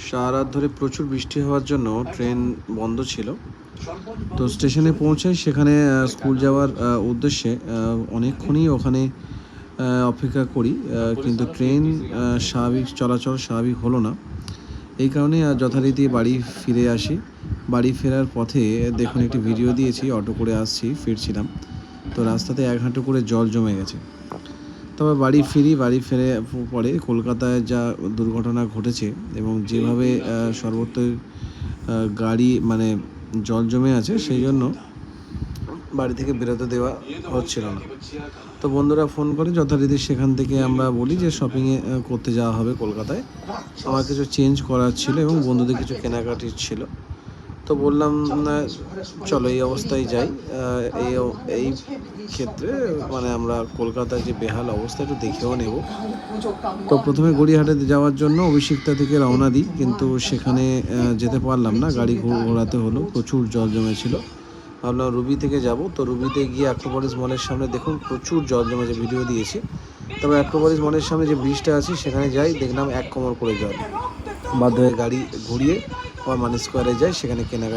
সারা রাত ধরে প্রচুর বৃষ্টি হওয়ার জন্য ট্রেন বন্ধ ছিল। তো স্টেশনে পৌঁছাই, সেখানে স্কুল যাওয়ার উদ্দেশ্যে অনেকক্ষণই ওখানে অপেক্ষা করি, কিন্তু ট্রেন স্বাভাবিক চলাচল স্বাভাবিক হলো না। এই কারণে যথারীতি বাড়ি ফিরে আসি। বাড়ি ফেরার পথে দেখুন একটি ভিডিও দিয়েছি, অটো করে ফিরছিলাম। তো রাস্তাতে এক হাঁটু করে জল জমে গেছে। তবে বাড়ি ফিরে পরে কলকাতায় যা দুর্ঘটনা ঘটেছে এবং যেভাবে সর্বত্র গাড়ি মানে জল জমে আছে, সেই জন্য বাড়ি থেকে বেরোতে দেওয়া হচ্ছিল না। তো বন্ধুরা ফোন করে যথারীতি সেখান থেকে আমরা বলি যে শপিংয়ে করতে যাওয়া হবে কলকাতায়। আমার কিছু চেঞ্জ করার ছিল এবং বন্ধুদের কিছু কেনাকাটির ছিল। তো বললাম চলো এই অবস্থায় যাই। এই ক্ষেত্রে মানে আমরা কলকাতার যে বেহাল অবস্থা একটু দেখেও নেব। তো প্রথমে গড়িয়াহাটে যাওয়ার জন্য অভিষিক্তা থেকে রওনা দিই, কিন্তু সেখানে যেতে পারলাম না, গাড়ি ঘোরাতে হলো, প্রচুর জল জমেছিল। ভাবলাম রুবি থেকে যাব। তো রুবিতে গিয়ে অ্যাক্রোপলিস মলের সামনে দেখুন প্রচুর জল জমেছে, ভিডিও দিয়েছি। তবে অ্যাক্রোপলিস মলের সামনে যে ব্রিজটা আছে সেখানে যাই, দেখলাম 1 কোমর করে জল। বাধ্য হয়ে গাড়ি ঘুরিয়ে আবার মানি স্কোয়ারে যাই, সেখানে কেনাকাটা